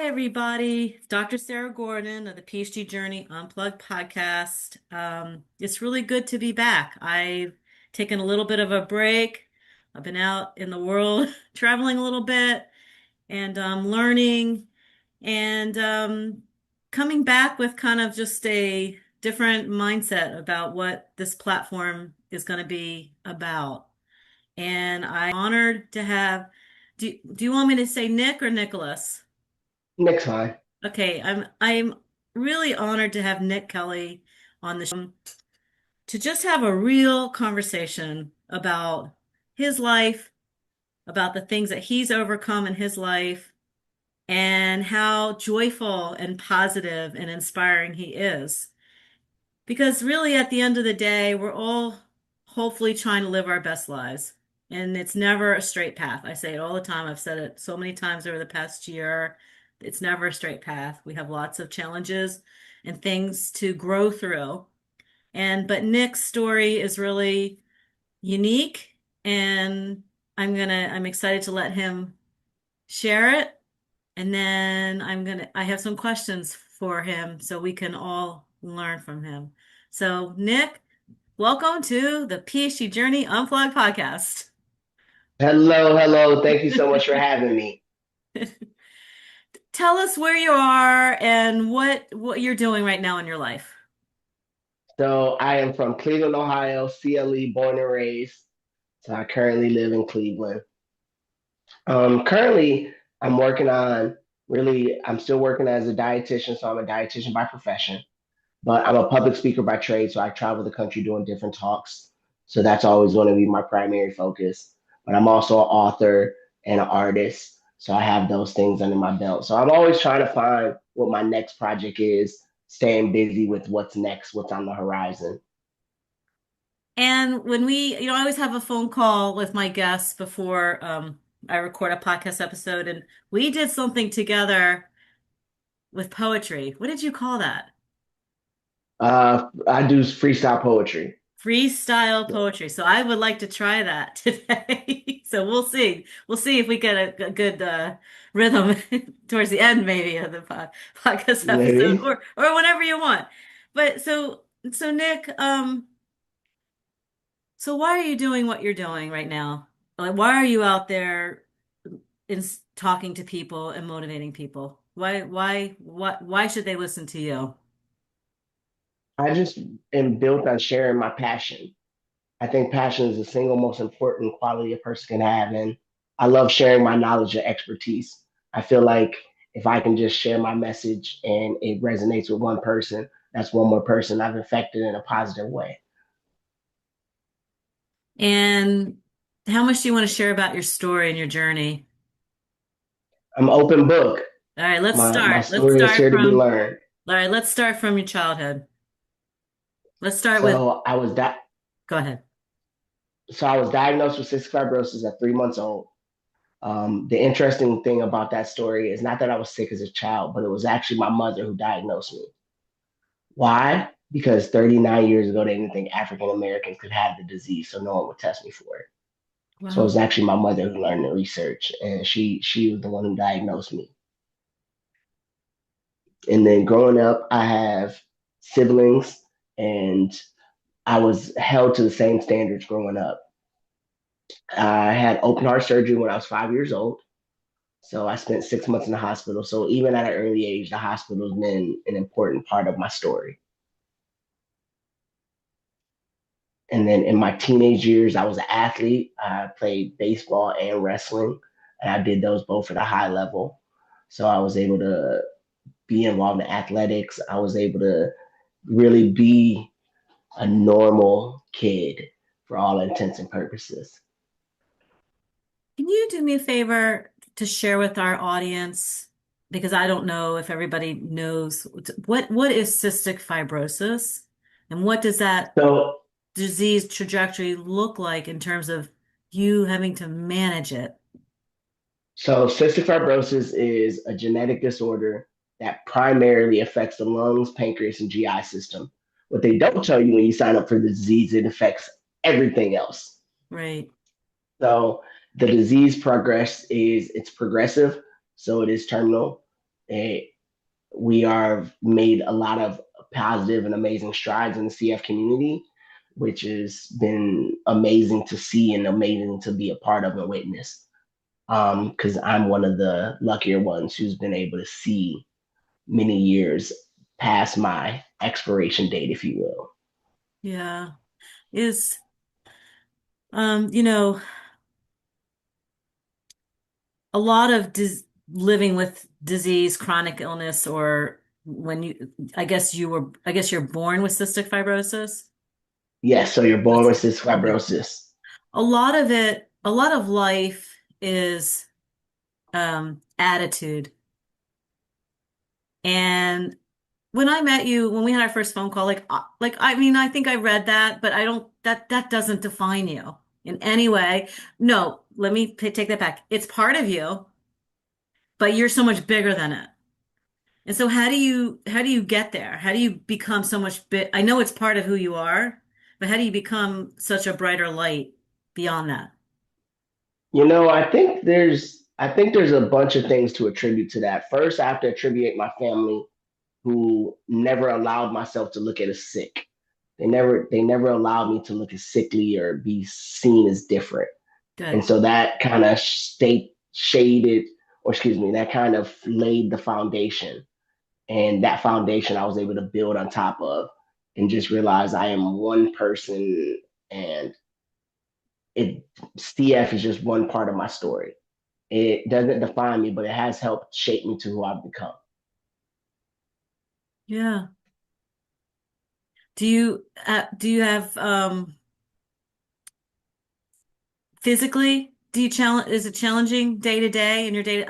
everybody. It's Dr. Sarah Gordon of the PhD Journey Unplugged podcast. It's really good to be back. I've taken a little bit of a break. I've been out in the world traveling a little bit and learning and coming back with kind of just a different mindset about what this platform is going to be about. And I'm honored to have, do you want me to say Nick or Nicholas? Next time. Okay, I'm really honored to have Nick Kelly on the show to just have a real conversation about his life, about the things that he's overcome in his life, and how joyful and positive and inspiring he is. Because really, at the end of the day, we're all hopefully trying to live our best lives. And it's never a straight path. I say it all the time. I've said it so many times over the past year. It's never a straight path. We have lots of challenges and things to grow through. But Nick's story is really unique, and I'm excited to let him share it. And then I have some questions for him so we can all learn from him. So, Nick, welcome to the PhD Journey Unplugged podcast. Hello, hello. Thank you so much for having me. Tell us where you are and what you're doing right now in your life. So I am from Cleveland, Ohio, CLE, born and raised. So I currently live in Cleveland. Currently, I'm working on I'm still working as a dietitian, so I'm a dietitian by profession, but I'm a public speaker by trade, so I travel the country doing different talks. So that's always going to be my primary focus. But I'm also an author and an artist, so I have those things under my belt. So I'm always trying to find what my next project is, staying busy with what's next, what's on the horizon. And when I always have a phone call with my guests before I record a podcast episode, and we did something together with poetry. What did you call that? I do freestyle poetry. Freestyle poetry. So I would like to try that today. So we'll see. We'll see if we get a good rhythm towards the end, maybe of the podcast episode, Maybe. or whenever you want. But so Nick, so why are you doing what you're doing right now? Like, why are you out there talking to people and motivating people? Why should they listen to you? I just am built on sharing my passion. I think passion is the single most important quality a person can have. And I love sharing my knowledge and expertise. I feel like if I can just share my message and it resonates with one person, that's one more person I've affected in a positive way. And how much do you want to share about your story and your journey? I'm open book. All right, let's My start. Let's story is start here to be from, learned. all right, let's start from your childhood. Let's start with, So I was di- go ahead. so I was diagnosed with cystic fibrosis at 3 months old. The interesting thing about that story is not that I was sick as a child, but it was actually my mother who diagnosed me. Why? Because 39 years ago, they didn't think African Americans could have the disease, so no one would test me for it. So it Wow. was actually my mother who learned the research, and she was the one who diagnosed me. And then growing up, I have siblings, and I was held to the same standards growing up. I had open heart surgery when I was 5 years old. So I spent 6 months in the hospital. So even at an early age, the hospital's been an important part of my story. And then in my teenage years, I was an athlete. I played baseball and wrestling, and I did those both at a high level. So I was able to be involved in athletics. I was able to really be a normal kid for all intents and purposes. Can you do me a favor to share with our audience, because I don't know if everybody knows what is cystic fibrosis and what does that So, disease trajectory look like in terms of you having to manage it? so cystic fibrosis is a genetic disorder that primarily affects the lungs, pancreas, and GI system. What they don't tell you when you sign up for the disease, it affects everything else. Right. So the disease progress is it's progressive, so it is terminal. It, we are made a lot of positive and amazing strides in the CF community, which has been amazing to see and amazing to be a part of and witness. Because I'm one of the luckier ones who's been able to see many years past my expiration date, if you will. Yeah. Is, you know, a lot of living with disease, chronic illness, or when you, I guess you're born with cystic fibrosis. Yes, so you're born That's, with cystic yeah. fibrosis. A lot of it, a lot of life is attitude. And when I met you, when we had our first phone call, I mean, I think I read that, but I don't, that doesn't define you in any way. No, let me take that back. It's part of you, but you're so much bigger than it. And so how do you get there? How do you become so much bit? I know it's part of who you are, but how do you become such a brighter light beyond that? I think there's a bunch of things to attribute to that. First, I have to attribute my family who never allowed myself to look at as sick. They never allowed me to look as sickly or be seen as different. And Good. so that kind of state shaded, or excuse me, that kind of laid the foundation. And that foundation I was able to build on top of and just realize I am one person and it CF is just one part of my story. It doesn't define me, but it has helped shape me to who I've become. Yeah. Do you have physically, do you challenge, is it challenging day to day in your day?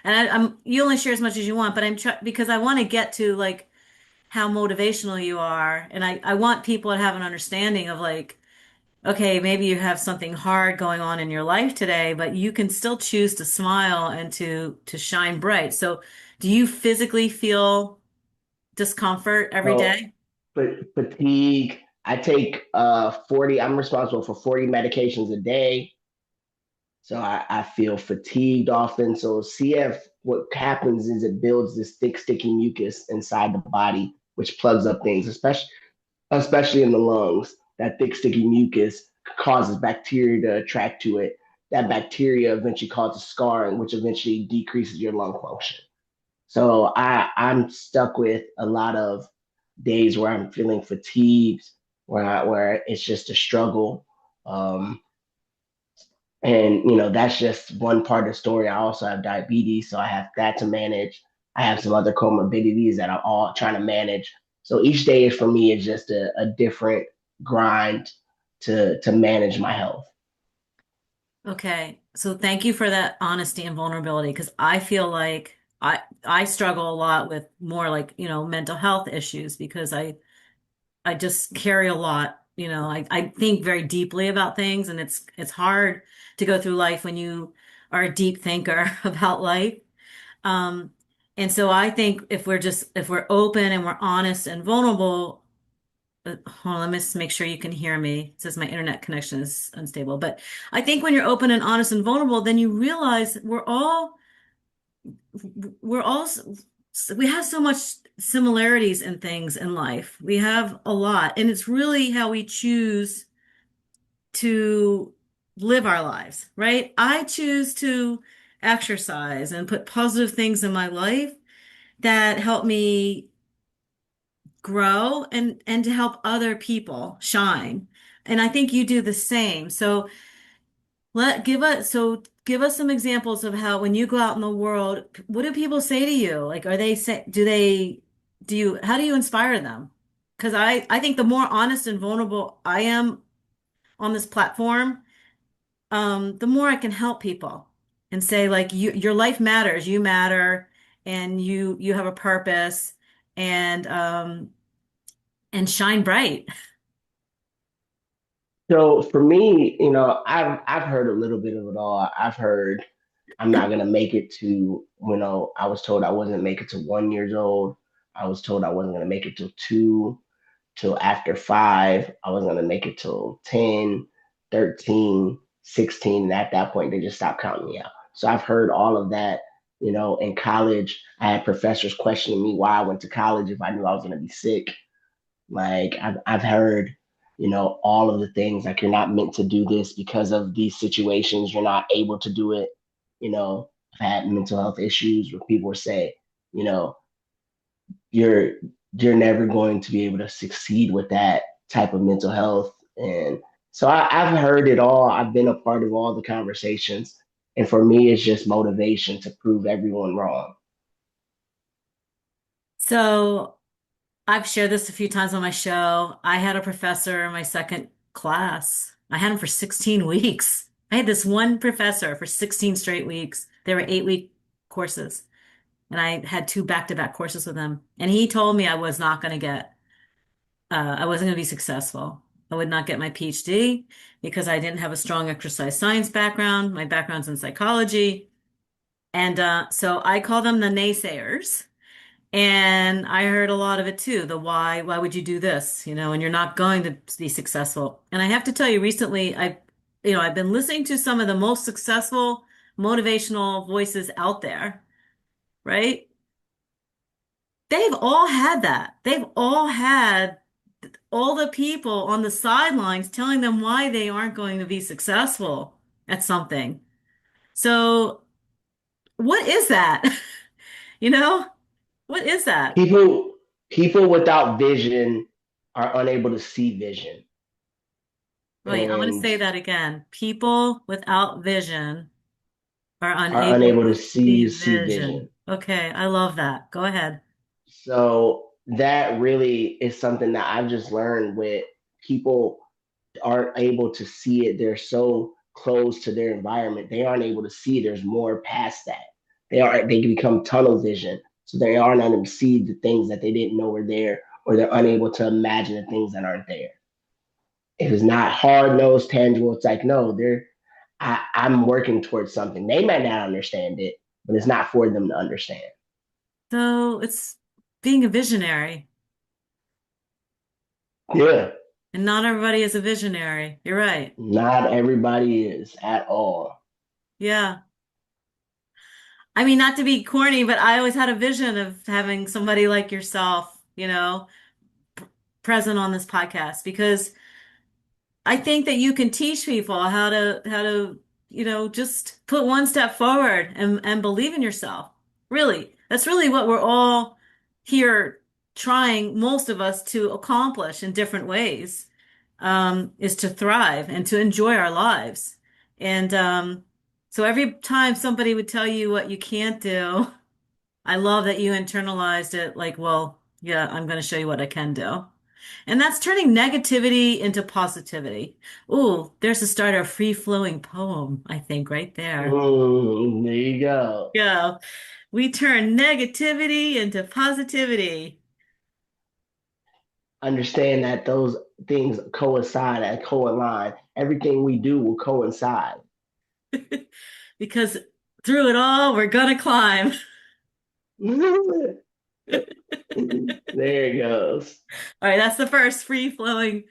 I'm, you only share as much as you want, but because I want to get to like how motivational you are. And I want people to have an understanding of like, okay, maybe you have something hard going on in your life today, but you can still choose to smile and to shine bright. So do you physically feel discomfort every So, day? fatigue. I take 40. I'm responsible for 40 medications a day. So I feel fatigued often. So CF, what happens is it builds this thick, sticky mucus inside the body, which plugs up things, especially in the lungs. That thick, sticky mucus causes bacteria to attract to it. That bacteria eventually causes scarring, which eventually decreases your lung function. So I'm stuck with a lot of days where I'm feeling fatigued, where it's just a struggle. Um, and that's just one part of the story. I also have diabetes, so I have that to manage. I have some other comorbidities that I'm all trying to manage. So each day is for me is just a different grind to manage my health. Okay. So thank you for that honesty and vulnerability because I feel like I struggle a lot with more like, mental health issues because I just carry a lot, I think very deeply about things and it's hard to go through life when you are a deep thinker about life. Um, and so I think if we're open and we're honest and vulnerable, hold on, let me just make sure you can hear me. It says my internet connection is unstable. But I think when you're open and honest and vulnerable, then you realize we're all, we have so much similarities in things in life. We have a lot, and it's really how we choose to live our lives, right? I choose to exercise and put positive things in my life that help me grow and to help other people shine. And I think you do the same. So give us some examples of how when you go out in the world, what do people say to you? Like are they say do they do you how do you inspire them? Because I think the more honest and vulnerable I am on this platform, the more I can help people and say like your life matters, you matter, and you have a purpose and shine bright. So for me, I've heard a little bit of it all. I've heard I'm not gonna make it to, I was told I wasn't make it to 1 years old. I was told I wasn't gonna make it till two, till after five. I wasn't gonna make it till 10, 13, 16. And at that point, they just stopped counting me out. So I've heard all of that. In college, I had professors questioning me why I went to college if I knew I was going to be sick. Like I've heard, all of the things like you're not meant to do this because of these situations. You're not able to do it. I've had mental health issues where people say, you know, you're you're never going to be able to succeed with that type of mental health. And so I've heard it all. I've been a part of all the conversations. And for me, it's just motivation to prove everyone wrong. So I've shared this a few times on my show. I had a professor in my second class. I had him for 16 weeks. I had this one professor for 16 straight weeks. They were 8-week courses, and I had two back-to-back courses with him. And he told me I wasn't going to be successful. I would not get my PhD because I didn't have a strong exercise science background. My background's in psychology. And so I call them the naysayers. And I heard a lot of it too. The why would you do this? And you're not going to be successful. And I have to tell you, recently, I've been listening to some of the most successful motivational voices out there, right? They've all had that. They've all had all the people on the sidelines telling them why they aren't going to be successful at something. So, what is that? You know, what is that? People without vision are unable to see vision. Wait, I'm going to And say that again. People without vision are are unable unable to to see see vision. vision. Okay, I love that. Go ahead. So that really is something that I've just learned with people aren't able to see it. They're so close to their environment. They aren't able to see there's more past that. They can become tunnel vision. So they aren't able to see the things that they didn't know were there, or they're unable to imagine the things that aren't there. It is not hard nosed, tangible. It's like, no, I'm working towards something. They might not understand it, but it's not for them to understand. So it's being a visionary, Yeah, and not everybody is a visionary. You're right. not everybody is at all. Yeah. I mean, not to be corny, but I always had a vision of having somebody like yourself, present on this podcast because I think that you can teach people how to, just put one step forward and believe in yourself. Really. That's really what we're all here trying, most of us, to accomplish in different ways, is to thrive and to enjoy our lives. And so every time somebody would tell you what you can't do, I love that you internalized it like, well, yeah, I'm going to show you what I can do. And that's turning negativity into positivity. Ooh, there's the start of a free-flowing poem, I think, right there. There you go. Yeah, we turn negativity into positivity Understand that those things coincide and co-align. Everything we do will coincide. because through it all, we're gonna climb. There it goes. All right, that's the first free-flowing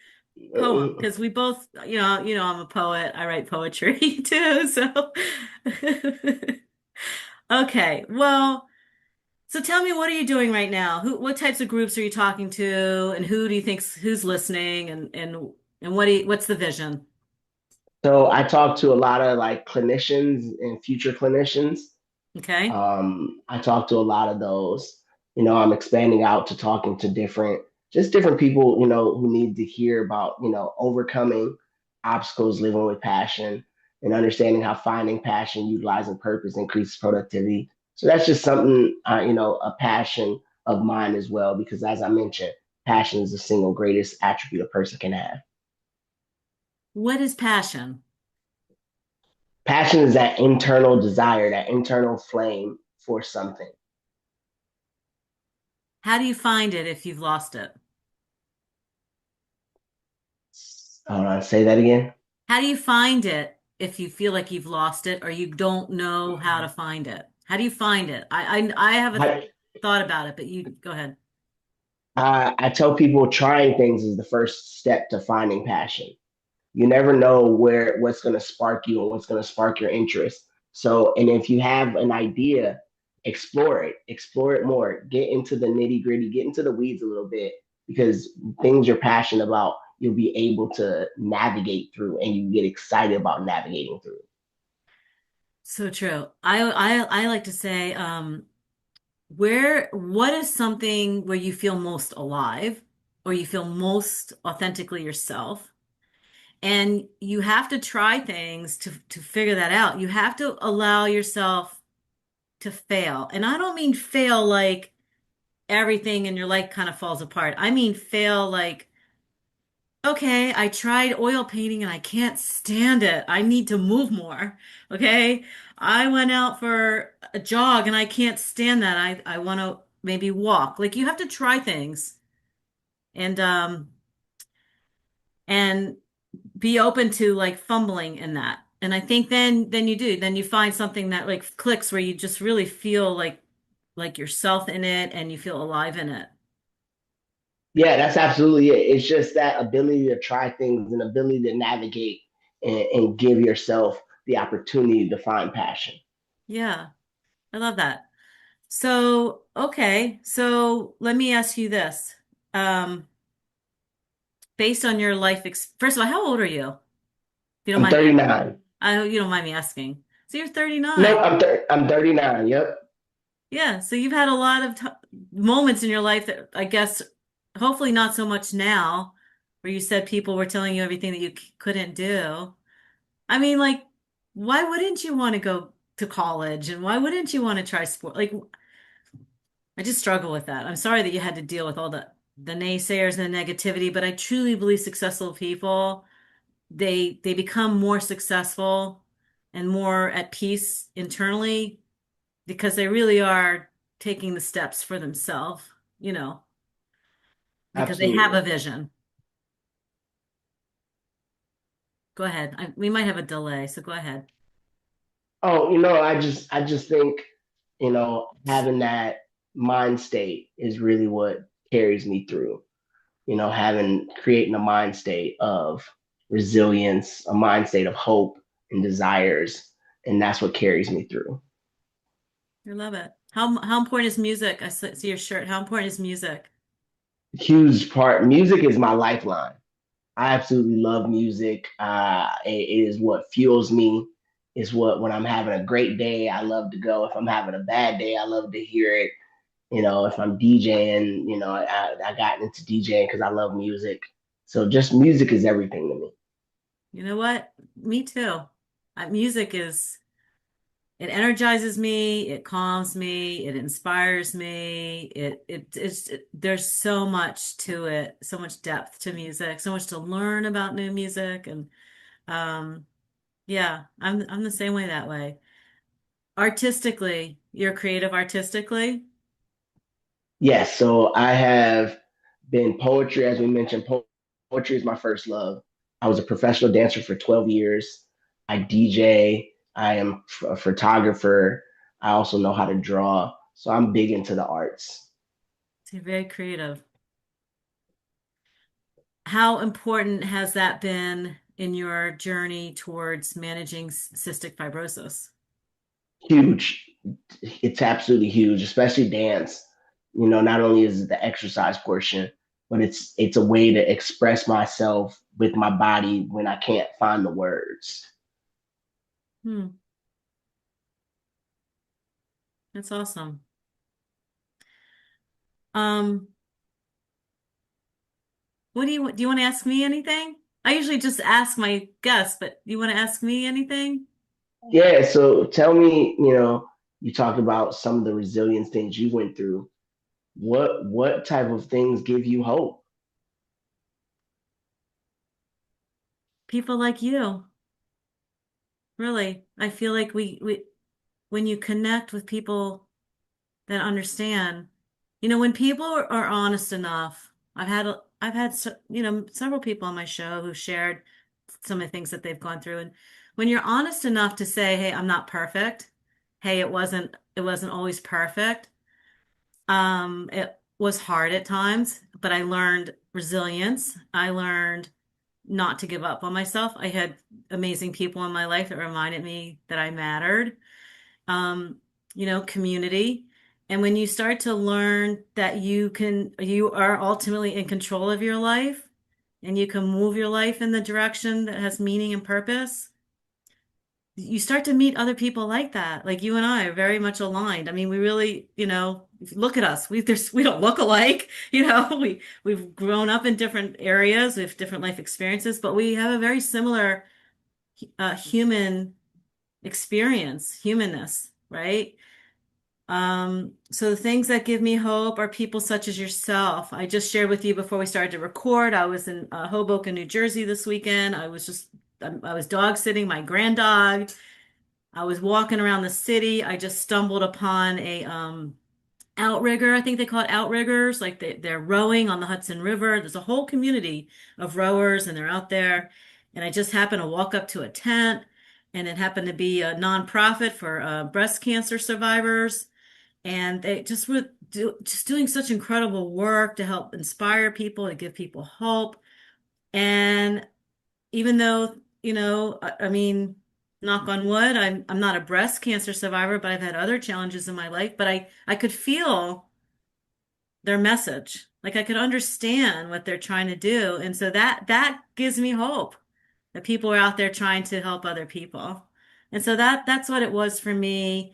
poem because we both, I'm a poet. I write poetry too, so okay. Well, so tell me, what are you doing right now? What types of groups are you talking to, and who do you think's who's listening, and what's the vision? So I talk to a lot of like clinicians and future clinicians. Okay. I talk to a lot of those. I'm expanding out to talking to different people, who need to hear about, overcoming obstacles, living with passion, and understanding how finding passion, utilizing purpose, increases productivity. So that's just something, a passion of mine as well, because as I mentioned, passion is the single greatest attribute a person can have. What is passion? Passion is that internal desire, that internal flame for something. How do you find it if you've lost it? Hold on, say that again. How do you find it if you feel like you've lost it or you don't know how to find it? How do you find it? I have a I, thought about it, but you go ahead. I tell people trying things is the first step to finding passion. You never know what's going to spark you and what's going to spark your interest. So, and if you have an idea, explore it more, get into the nitty gritty, get into the weeds a little bit because things you're passionate about, you'll be able to navigate through and you get excited about navigating through. So true. I like to say, what is something where you feel most alive or you feel most authentically yourself? And you have to try things to figure that out. You have to allow yourself to fail. And I don't mean fail like everything in your life kind of falls apart. I mean fail like, okay, I tried oil painting and I can't stand it. I need to move more. Okay. I went out for a jog and I can't stand that. I want to maybe walk. Like you have to try things and and be open to like fumbling in that. And I think then you do. Then you find something that like clicks where you just really feel like yourself in it and you feel alive in it. Yeah, that's absolutely it. It's just that ability to try things and ability to navigate and give yourself the opportunity to find passion. Yeah, I love that. So, okay. So let me ask you this. Um, based on your life, first of all, how old are you? If you don't I'm mind me, 39. I hope you don't mind me asking. So you're No, 39. I'm 39. Yep. Yeah. So you've had a lot of t moments in your life that I guess, hopefully not so much now, where you said people were telling you everything that you couldn't do. I mean, like, why wouldn't you want to go to college and why wouldn't you want to try sport? Like, I just struggle with that. I'm sorry that you had to deal with all the naysayers and the negativity, but I truly believe successful people, they become more successful and more at peace internally because they really are taking the steps for themselves, you know, because they have a Absolutely. vision. Go ahead. We might have a delay, so go ahead. Oh, I just think, having that mind state is really what carries me through. Creating a mind state of resilience, a mind state of hope and desires, and that's what carries me through. I love it. How important is music? I see your shirt. How important is music? Huge part. Music is my lifeline. I absolutely love music. It is what fuels me. It's what when I'm having a great day, I love to go. If I'm having a bad day, I love to hear it. If I'm DJing, I got into DJing because I love music. So just music is everything to me. You know what? Me too. Music it energizes me, it calms me, it inspires me. There's so much to it, so much depth to music, so much to learn about new music. And um, yeah, I'm the same way that way. Artistically, you're creative artistically. Yes, so I have been poetry, as we mentioned. Poetry is my first love. I was a professional dancer for 12 years. I DJ. I am a photographer. I also know how to draw. So I'm big into the arts. So you're very creative. How important has that been in your journey towards managing cystic fibrosis? Huge. It's absolutely huge, especially dance. Not only is it the exercise portion, but it's a way to express myself with my body when I can't find the words. Hmm, that's awesome. Um, what do you want to ask me anything? I usually just ask my guests, but do you want to ask me anything? Yeah, so tell me, you talked about some of the resilience things you went through. What type of things give you hope? People like you, really. I feel like we when you connect with people that understand, when people are honest enough, I've had several people on my show who shared some of the things that they've gone through, and when you're honest enough to say, "Hey, I'm not perfect. Hey, it wasn't always perfect. It was hard at times, but I learned resilience. I learned not to give up on myself. I had amazing people in my life that reminded me that I mattered. Um, community. And when you start to learn that you are ultimately in control of your life and you can move your life in the direction that has meaning and purpose, you start to meet other people like that. Like you and I are very much aligned. I mean, we really, if you look at us. We don't look alike. We've grown up in different areas, we have different life experiences, but we have a very similar human experience, humanness, right? So the things that give me hope are people such as yourself. I just shared with you before we started to record. I was in Hoboken, New Jersey this weekend. I was dog sitting my grand dog. I was walking around the city. I just stumbled upon a outrigger. I think they call it outriggers. Like they're rowing on the Hudson River. There's a whole community of rowers and they're out there. And I just happened to walk up to a tent and it happened to be a nonprofit for breast cancer survivors. And they just were just doing such incredible work to help inspire people, to give people hope. And even though, I mean, knock on wood, I'm not a breast cancer survivor, but I've had other challenges in my life, but I could feel their message. Like I could understand what they're trying to do. And so that gives me hope that people are out there trying to help other people. And so that's what it was for me.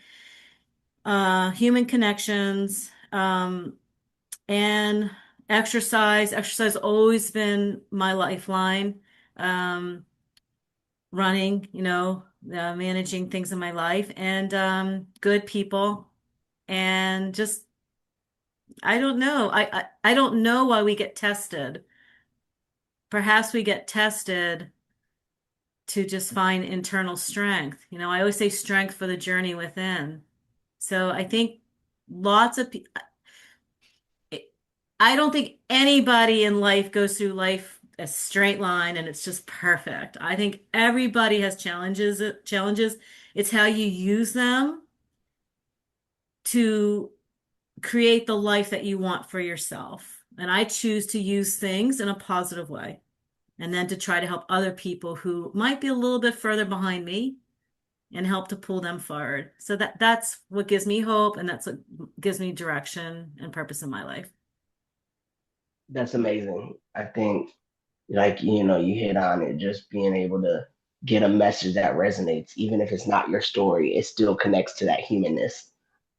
Human connections, and exercise. Exercise always been my lifeline. Um, Running, managing things in my life and good people and just I don't know. I don't know why we get tested. Perhaps we get tested to just find internal strength. I always say strength for the journey within. So I think lots of people, I don't think anybody in life goes through life a straight line and it's just perfect. I think everybody has challenges. It's how you use them to create the life that you want for yourself. And I choose to use things in a positive way and then to try to help other people who might be a little bit further behind me and help to pull them forward. So that's what gives me hope and that's what gives me direction and purpose in my life. That's amazing. I think, like, you hit on it, just being able to get a message that resonates, even if it's not your story, it still connects to that humanness.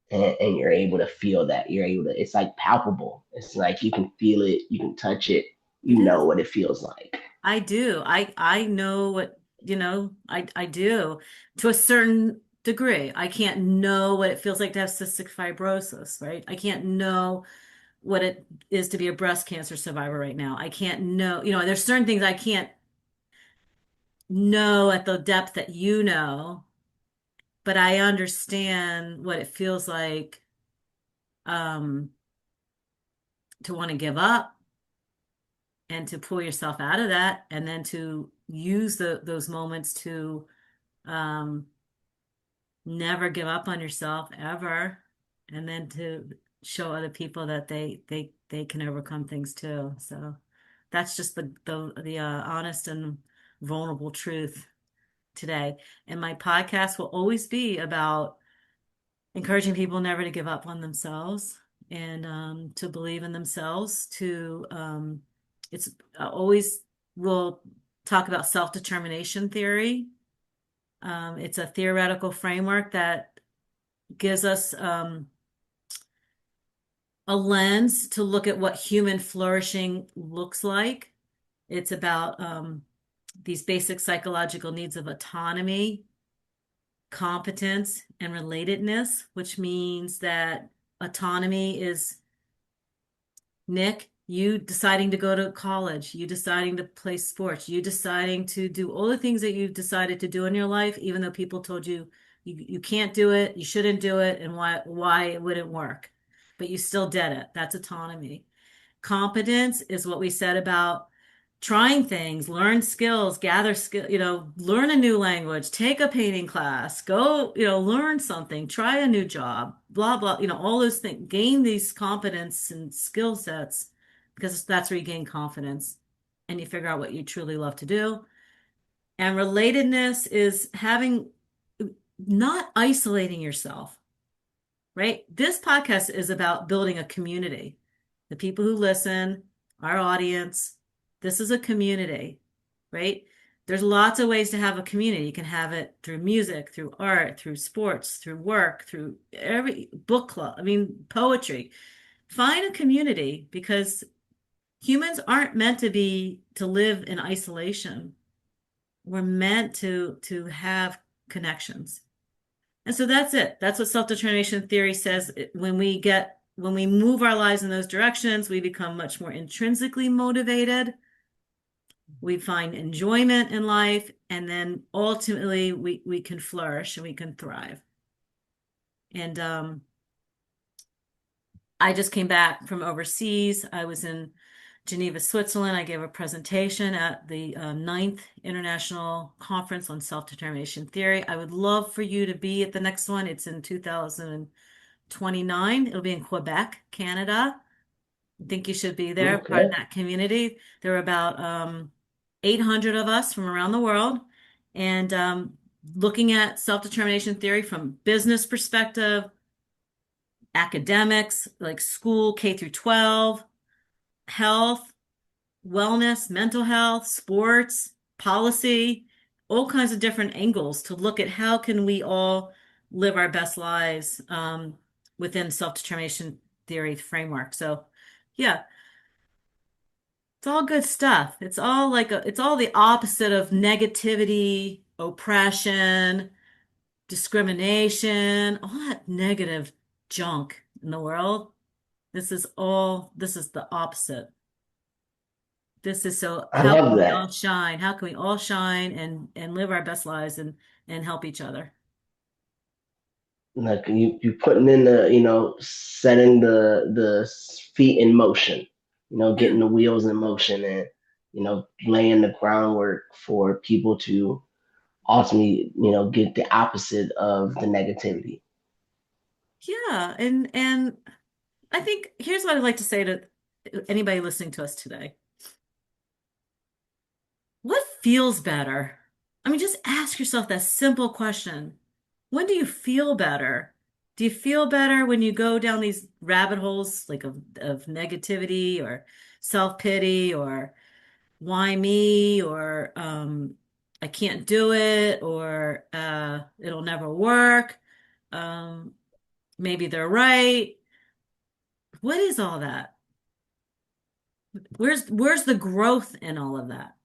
And you're able to feel that. You're able to, it's like palpable. It's like you can feel it, you can touch it, It you know is. what it feels like. I do. I know what, I do to a certain degree. I can't know what it feels like to have cystic fibrosis, right? I can't know what it is to be a breast cancer survivor right now. I can't know, there's certain things I can't know at the depth that you know, but I understand what it feels like um to want to give up and to pull yourself out of that and then to use those moments to um never give up on yourself ever and then to show other people that they can overcome things too. So that's just the honest and vulnerable truth today. And my podcast will always be about encouraging people never to give up on themselves and to believe in themselves. It's always will talk about self-determination theory. It's a theoretical framework that gives us a lens to look at what human flourishing looks like. It's about these basic psychological needs of autonomy, competence, and relatedness, which means that autonomy is Nick, you deciding to go to college, you deciding to play sports, you deciding to do all the things that you've decided to do in your life, even though people told you can't do it, you shouldn't do it, and why it wouldn't work. But you still did it. That's autonomy. Competence is what we said about trying things, learn skills, gather skill, learn a new language, take a painting class, go, learn something, try a new job, blah, blah, all those things, gain these competence and skill sets because that's where you gain confidence and you figure out what you truly love to do. And relatedness is having, not isolating yourself. right? This podcast is about building a community. The people who listen, our audience, this is a community, right? There's lots of ways to have a community. You can have it through music, through art, through sports, through work, through every book club, I mean, poetry. Find a community because humans aren't meant to live in isolation. We're meant to have connections. And so that's it. That's what self-determination theory says. When we move our lives in those directions, we become much more intrinsically motivated. We find enjoyment in life, and then ultimately we can flourish and we can thrive. And I just came back from overseas. I was in Geneva, Switzerland. I gave a presentation at the Ninth International Conference on Self-Determination Theory. I would love for you to be at the next one. It's in 2029. It'll be in Quebec, Canada. I think you should be there, part of Okay. that community. There are about 800 of us from around the world, and looking at self-determination theory from business perspective, academics, like school, K through 12, health, wellness, mental health, sports, policy, all kinds of different angles to look at how can we all live our best lives within self-determination theory framework. So, yeah, it's all good stuff. It's all the opposite of negativity, oppression, discrimination, all that negative junk in the world. This is the opposite. This is so I how can love we all that. shine? How can we all shine and live our best lives and help each other? Like you putting in the, setting the feet in motion, Yeah. getting the wheels in motion and, laying the groundwork for people to ultimately, get the opposite of the negativity. Yeah, and I think here's what I'd like to say to anybody listening to us today. What feels better? I mean, just ask yourself that simple question. When do you feel better? Do you feel better when you go down these rabbit holes like of negativity or self-pity or why me or I can't do it or it'll never work. Um, maybe they're right. What is all that? Where's the growth in all of that?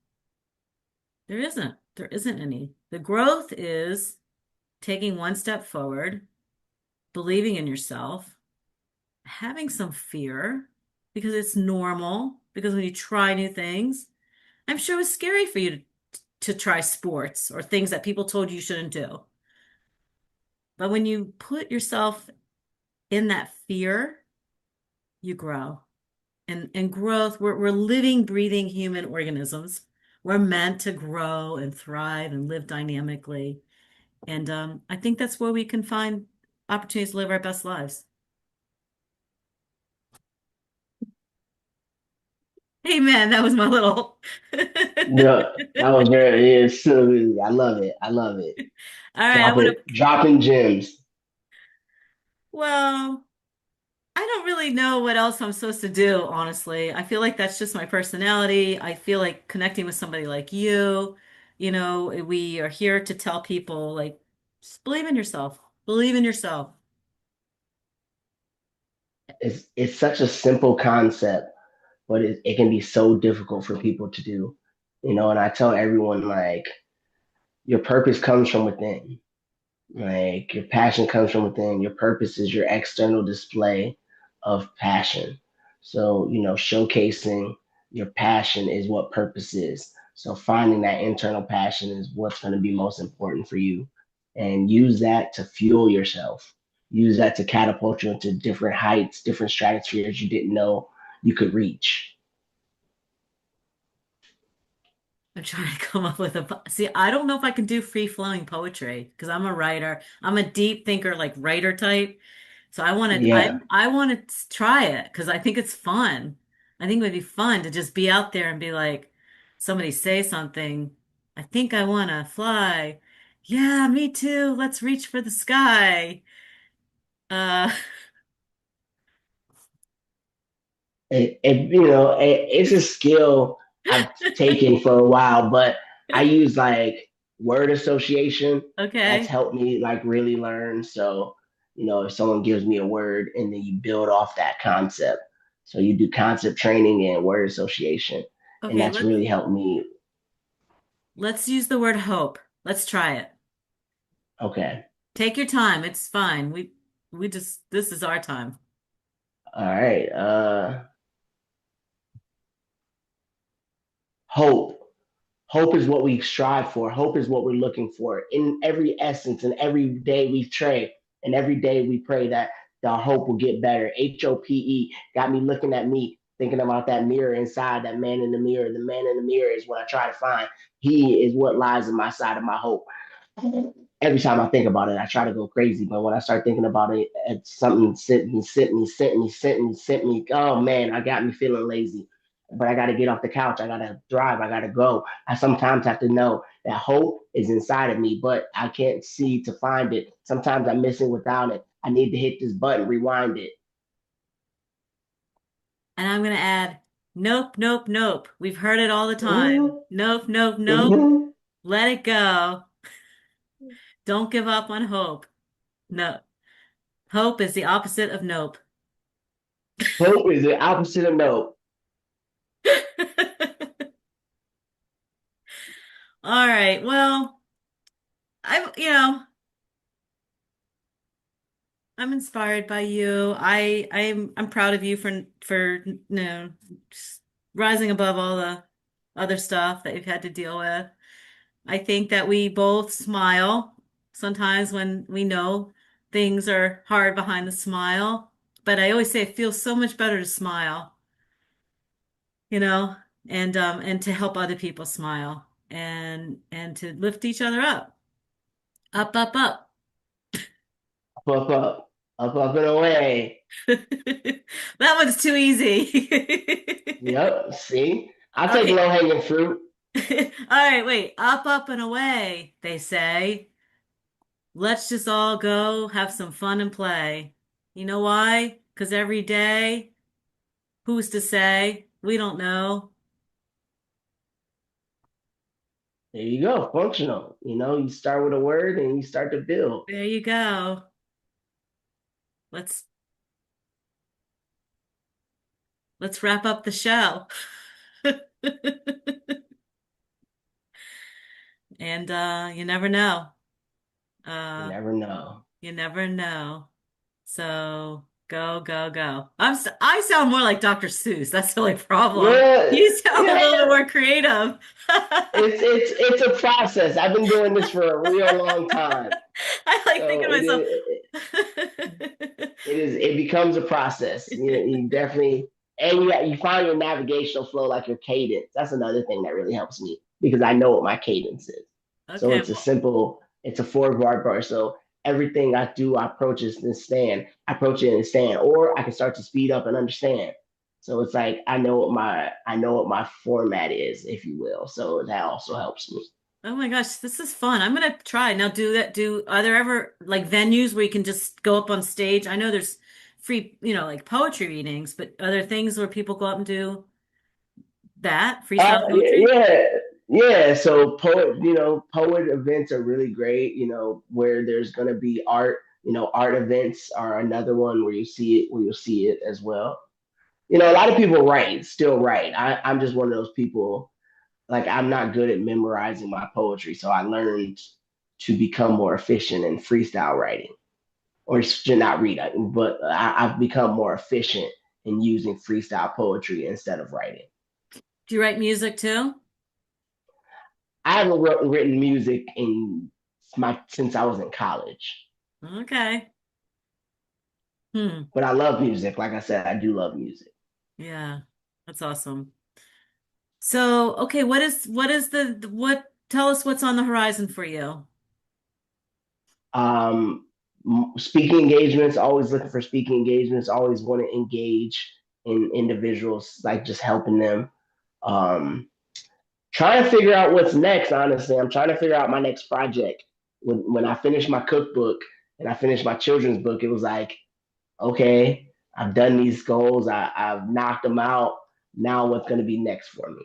There isn't. There isn't any. The growth is taking one step forward, believing in yourself, having some fear because it's normal. Because when you try new things, I'm sure it was scary for you to try sports or things that people told you shouldn't do. But when you put yourself in that fear, you grow. And growth, we're living, breathing human organisms. We're meant to grow and thrive and live dynamically. And I think that's where we can find opportunities to live our best lives. Amen. That was my little. Yeah, that was very, it's so, I love it. I love it. All right, I want to. Dropping gems. Well, I don't really know what else I'm supposed to do, honestly. I feel like that's just my personality. I feel like connecting with somebody like we are here to tell people like, just believe in yourself. Believe in yourself. It's such a simple concept, but it can be so difficult for people to do. And I tell everyone like your purpose comes from within. Like your passion comes from within. Your purpose is your external display of passion. So, showcasing your passion is what purpose is. So finding that internal passion is what's going to be most important for you. And use that to fuel yourself. Use that to catapult you into different heights, different stratospheres you didn't know you could reach. I'm trying to come up with see, I don't know if I can do free-flowing poetry because I'm a writer. I'm a deep thinker, like writer type. So Yeah, I want to try it because I think it's fun. I think it would be fun to just be out there and be like, somebody say something. I think I want to fly. Yeah, me too. Let's reach for the sky. Uh, It's a skill I've taken for a while, but I use like word association. That's okay. helped me like really learn. So, if someone gives me a word and then you build off that concept. So you do concept training and word association, and Okay, that's really helped me. let's use the word hope. Let's try it. Okay. Take your time. It's fine. We just this is our time. All right. Hope. Hope is what we strive for. Hope is what we're looking for in every essence and every day we pray and every day we pray that our hope will get better. HOPE got me looking at me, thinking about that mirror inside, that man in the mirror. The man in the mirror is what I try to find. He is what lies in my side of my hope. Every time I think about it, I try to go crazy. But when I start thinking about it, it's something sent me. Oh man, I got me feeling lazy. But I got to get off the couch. I got to drive. I got to go. I sometimes have to know that hope is inside of me, but I can't see to find it. Sometimes I'm missing without it. I need to hit this button, rewind it. And I'm gonna add, nope, nope, nope. We've heard it all the time. Mm-hmm. Nope, nope, nope. Mm-hmm. Let it go. Don't give up on hope. No. Hope is the opposite of nope. Hope is the opposite of no. All right. Well, I'm inspired by you. I'm proud of you for rising above all the other stuff that you've had to deal with. I think that we both smile sometimes when we know things are hard behind the smile. But I always say it feels so much better to smile, you know, and to help other people smile and to lift each other up. Up, up, up. Up, up, up and away. That one's too easy. Yep. See, I'll All take right. low hanging fruit. All right, wait. Up, and away, they say. Let's just all go have some fun and play. You know why? Because every day, who's to say? We don't know. There you go, functional. You start with a word and you start to build. There you go. Let's let's wrap up the show. And you never know. You Uh never know. you never know. So go, go, go. I sound more like Dr. Seuss. That's the only problem. Yeah, You sound a little bit yeah. more creative. It's a process. I've been doing this for a real long time, I like so thinking to it myself. is. It becomes a process. You definitely, and you find your navigational flow, like your cadence. That's another thing that really helps me because I know what my cadence is. So Okay, well, it's a 4 bar bar. So everything I do, I approach it in stand. I approach it in stand, or I can start to speed up and understand. So it's like I know what my format is, if you will. So that also helps me. oh my gosh, this is fun. I'm gonna try. Now do that. Are there ever like venues where you can just go up on stage? I know there's free, like poetry readings, but are there things where people go up and do that, freestyle poetry? Yeah, yeah. So poet events are really great. Where there's gonna be art. Art events are another one where you'll see it as well. A lot of people write, still write. I'm just one of those people. Like I'm not good at memorizing my poetry, so I learned to become more efficient in freestyle writing, or not reading, but I've become more efficient in using freestyle poetry instead of writing. Do you write music too? I haven't written music since I was in college, Okay. Hmm. but I love music. Like I said, I do love music. Yeah. That's awesome. So, okay, what tell us what's on the horizon for you? Um, Speaking engagements, always looking for speaking engagements, always want to engage in individuals, like just helping them. Um, Trying to figure out what's next, honestly. I'm trying to figure out my next project. When I finish my cookbook and I finished my children's book, it was like, okay, I've done these goals, I've knocked them out. Now what's going to be next for me?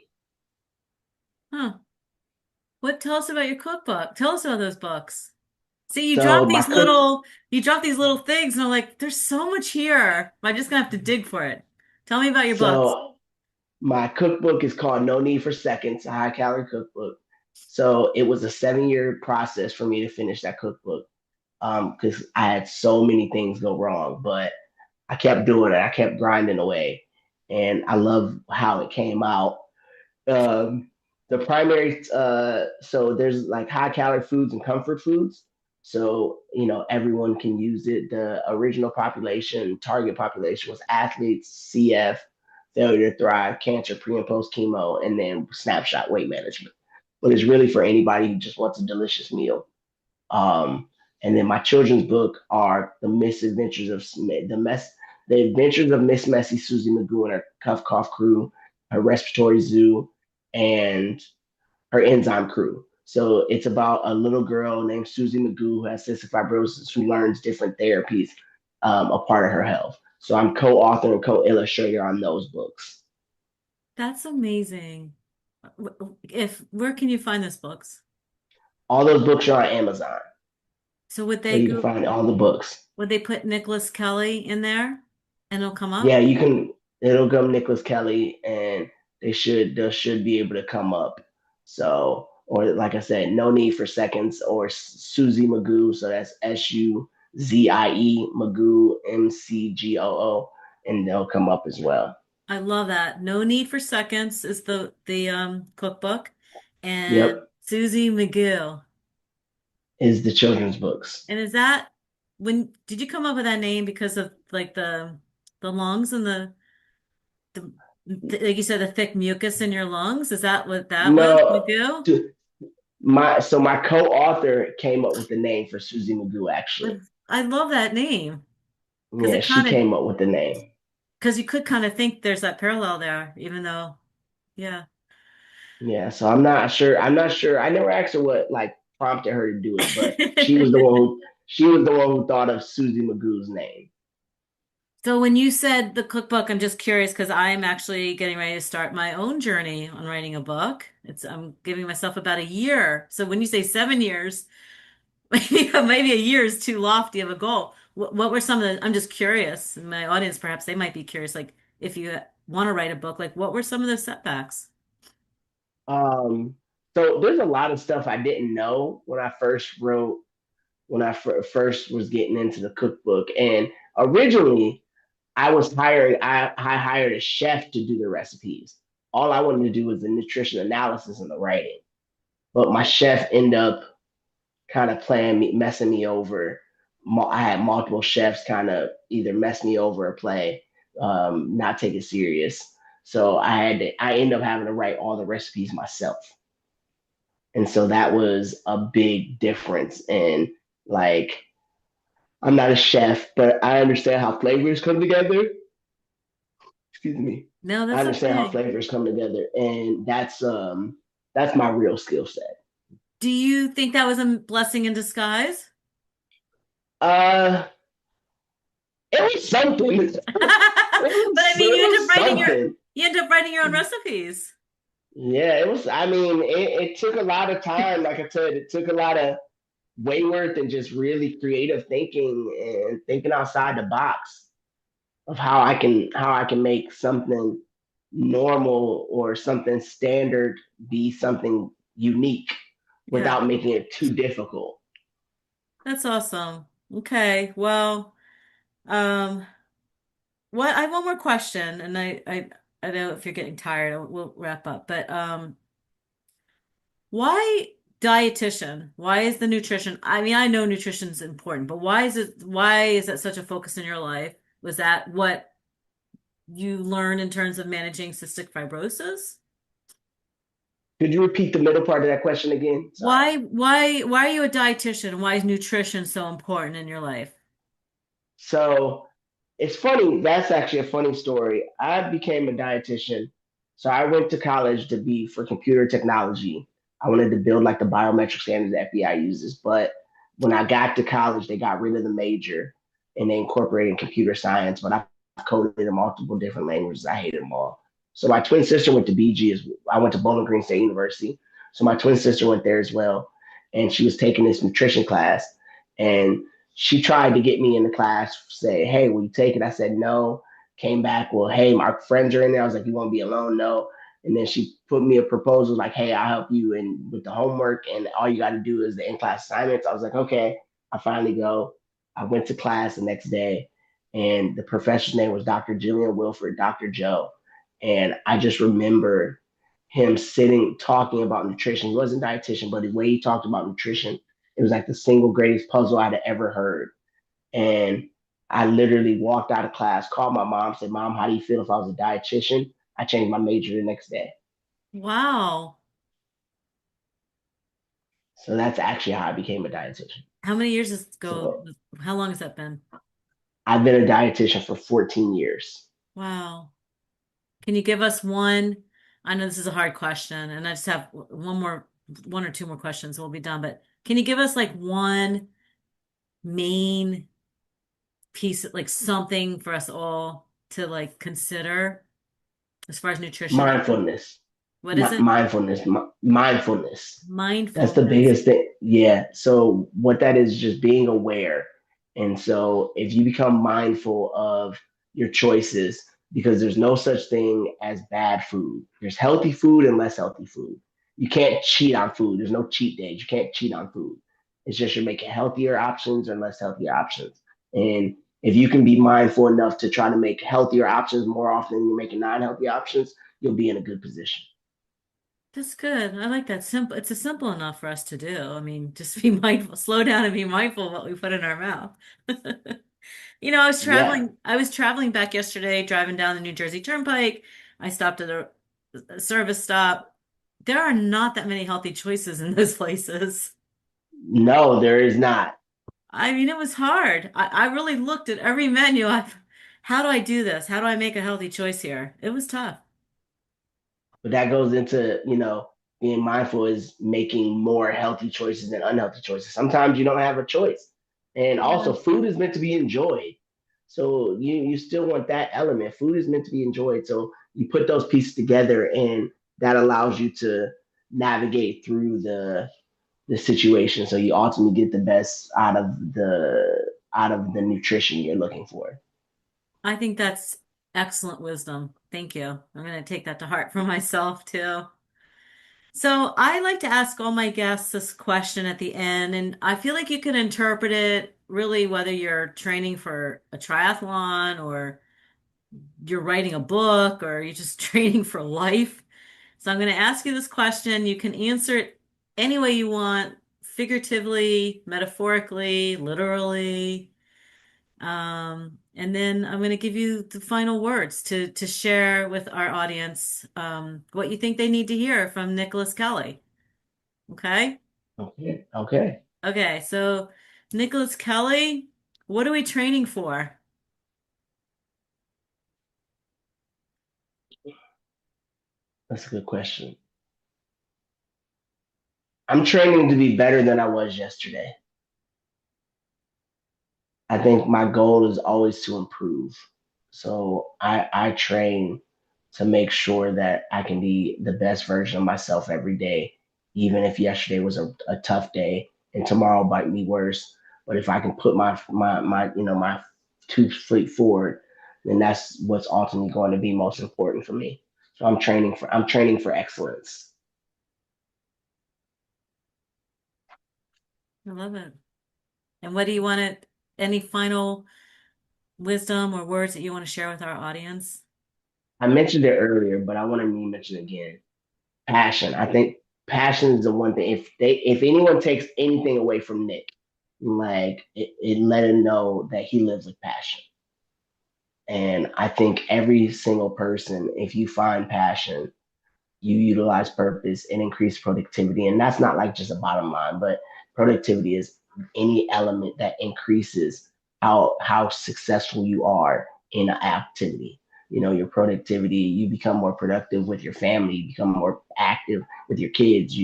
Huh. What tell us about your cookbook? Tell us about those books. See, So my cook, you drop these little things, and I'm like, there's so much here. I'm just gonna have to dig for it. Tell me about your books. so my cookbook is called No Need for Seconds, a high calorie cookbook. So it was a 7 year process for me to finish that cookbook because I had so many things go wrong, but I kept doing it. I kept grinding away, and I love how it came out. The primary, so there's like high calorie foods and comfort foods. So, everyone can use it. The original population, target population was athletes, CF, failure to thrive, cancer, pre and post chemo, and then snapshot weight management. But it's really for anybody who just wants a delicious meal. Um, and then my children's book are the adventures of Miss Messy Susie Magoo and her Cuff Cough crew, her respiratory zoo, and her enzyme crew. So it's about a little girl named Susie Magoo who has cystic fibrosis who learns different therapies a part of her health. So I'm co-author and co-illustrator on those books. That's amazing. If where can you find those books? All those books are on Amazon, So so you can find all the books. would they put Nicholas Kelly in there and it'll come Yeah, up? you can. It'll come Nicholas Kelly, and they should be able to come up. So, or like I said, no need for seconds, or Susie Magoo. So that's Suzie Magoo MCGOO, and they'll come up as well. I love that. No Need for Seconds is the cookbook, and Yep, Susie McGill. is the children's books. And is that when did you come up with that name because of like the lungs and the like you said the thick mucus in your lungs? Is that what that was? No, McGill? to, my co-author came up with the name for Susie Magoo. But Actually, I love that name because yeah, she came up with the name. because you could kind of think there's that parallel there, even though yeah. Yeah, so I'm not sure. I'm not sure. I never asked her what like prompted her to do it, but she was the one who thought of Susie Magoo's name. So when you said the cookbook, I'm just curious because I'm actually getting ready to start my own journey on writing a book. I'm giving myself about a year. So when you say 7 years, maybe a year is too lofty of a goal. What were some of the, I'm just curious, my audience, perhaps they might be curious, like if you want to write a book, like what were some of the setbacks? Um, so there's a lot of stuff I didn't know when I first wrote, when I first was getting into the cookbook, and originally I hired a chef to do the recipes. All I wanted to do was the nutrition analysis and the writing, but my chef ended up kind of messing me over. I had multiple chefs kind of either mess me over or play, not take it serious. So I ended up having to write all the recipes myself. And so that was a big difference. And like, I'm not a chef, but I understand how flavors come together. Excuse me. No, I that's understand how okay. flavors come together. And that's my real skill set. Do you think that was a blessing in disguise? Uh, it was something. But I mean, It was something. you end up writing your own recipes. Yeah, it was. I mean, it took a lot of time. Like I said, it took a lot of Wayworth and just really creative thinking and thinking outside the box of how I can make something normal or something standard be something unique Yeah, without making it too difficult. that's awesome. Okay, well, um, what I have one more question, and I know if you're getting tired, we'll wrap up. But why dietitian? Why is the nutrition? I mean, I know nutrition's important, but why is that such a focus in your life? Was that what you learned in terms of managing cystic fibrosis? Could you repeat the middle part of that question again? Sorry. Why are you a dietitian? Why is nutrition so important in your life? So it's funny. That's actually a funny story. I became a dietitian. So I went to college to be for computer technology. I wanted to build like the biometric standards the FBI uses, but when I got to college, they got rid of the major and they incorporated computer science, but I coded in multiple different languages. I hated them all. So my twin sister went to BG as I went to Bowling Green State University. So my twin sister went there as well, and she was taking this nutrition class, and she tried to get me in the class, say, "Hey, will you take it?" I said no. Came back, well, hey, my friends are in there. I was like, "You won't be alone?" No. And then she put me a proposal like, "Hey, I'll help you in with the homework, and all you got to do is the in class assignments." I was like, "Okay." I finally go. I went to class the next day, and the professor's name was Dr. Jillian Wilford, Dr. Joe. And I just remember him sitting talking about nutrition. He wasn't a dietitian, but the way he talked about nutrition, it was like the single greatest puzzle I'd ever heard. And I literally walked out of class, called my mom, said, "Mom, how do you feel if I was a dietitian?" I changed my major the next day. Wow. So that's actually how I became a dietitian. How many years ago? So How long has that been? I've been a dietitian for 14 years. Wow. Can you give us one? I know this is a hard question, and I just have one or two more questions, we'll be done. But can you give us like one main piece, like something for us all to like consider as far as nutrition? Mindfulness, What is it? mindfulness. That's the Mindfulness. biggest thing. Yeah. So what that is just being aware. And so if you become mindful of your choices, because there's no such thing as bad food. There's healthy food and less healthy food. You can't cheat on food. There's no cheat days. You can't cheat on food. It's just you're making healthier options or less healthier options. And if you can be mindful enough to try to make healthier options more often than you're making non-healthy options, you'll be in a good position. That's good. I like that. Simple. It's a simple enough for us to do. I mean, just be mindful, slow down and be mindful of what we put in our mouth. Yeah. I was traveling back yesterday, driving down the New Jersey Turnpike. I stopped at a service stop. There are not that many healthy choices in those places. No, there is not. I mean, it was hard. I really looked at every menu. How do I do this? How do I make a healthy choice here? It was tough. But that goes into, being mindful is making more healthy choices than unhealthy choices. Sometimes you don't have a choice. And Yeah. also food is meant to be enjoyed. So you still want that element. Food is meant to be enjoyed. So you put those pieces together and that allows you to navigate through the situation. So you ultimately get the best out of the nutrition you're looking for. I think that's excellent wisdom. Thank you. I'm going to take that to heart for myself too. So I like to ask all my guests this question at the end, and I feel like you can interpret it really whether you're training for a triathlon or you're writing a book or you're just training for life. So I'm going to ask you this question. You can answer it any way you want, figuratively, metaphorically, literally. And then I'm going to give you the final words to share with our audience what you think they need to hear from Nicholas Kelly. Okay? Okay. Okay. Okay, so Nicholas Kelly, what are we training for? That's a good question. I'm training to be better than I was yesterday. I think my goal is always to improve. So I train to make sure that I can be the best version of myself every day, even if yesterday was a tough day and tomorrow might be worse. But if I can put my 2 feet forward, then that's what's ultimately going to be most important for me. So I'm training for excellence. I love it. And what do you want to, any final wisdom or words that you want to share with our audience? I mentioned it earlier, but I want to mention it again. Passion. I think passion is the one thing. If anyone takes anything away from Nick, like it let him know that he lives with passion. And I think every single person, if you find passion, you utilize purpose and increase productivity. And that's not like just a bottom line, but productivity is any element that increases how successful you are in an activity. Your productivity, you become more productive with your family, you become more active with your kids,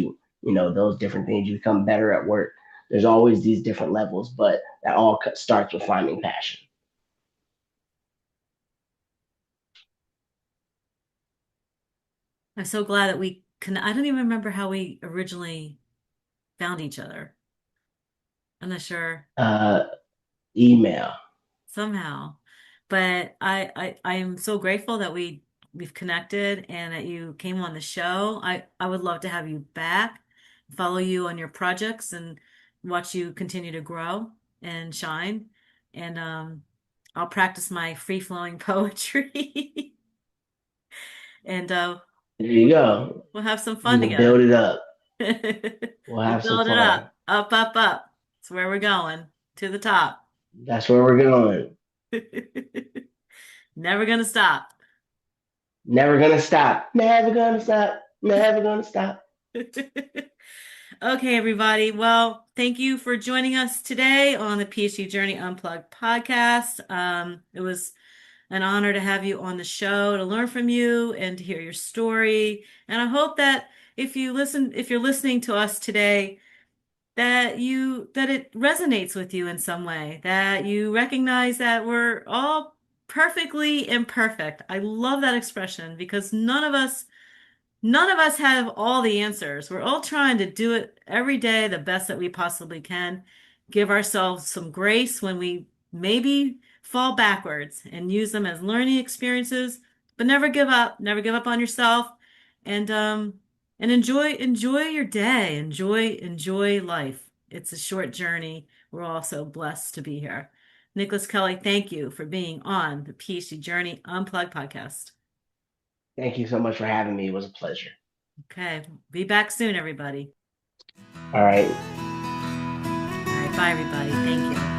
those different things, you become better at work. There's always these different levels, but that all starts with finding passion. I'm so glad that we can. I don't even remember how we originally found each other. I'm not sure. Uh, email. Somehow. But I am so grateful that we've connected and that you came on the show. I would love to have you back, follow you on your projects and watch you continue to grow and shine. And I'll practice my free-flowing poetry and There you go. we'll have some fun We'll build together. it up. We'll We'll have some build it fun. up, up, up, up. That's where we're going, to the top. That's where we're going. Never gonna stop. Never gonna stop. Never gonna stop. Never gonna stop. Okay, everybody. Well, thank you for joining us today on the PhD Journey Unplugged podcast. It was an honor to have you on the show to learn from you and to hear your story. And I hope that if you're listening to us today, that it resonates with you in some way, that you recognize that we're all perfectly imperfect. I love that expression because none of us have all the answers. We're all trying to do it every day the best that we possibly can. Give ourselves some grace when we maybe fall backwards and use them as learning experiences, but never give up. Never give up on yourself and enjoy your day. Enjoy life. It's a short journey. We're all so blessed to be here. Nicholas Kelly, thank you for being on the PhD Journey Unplugged podcast. Thank you so much for having me. It was a pleasure. Okay, be back soon, everybody. All right. All right, bye, everybody. Thank you.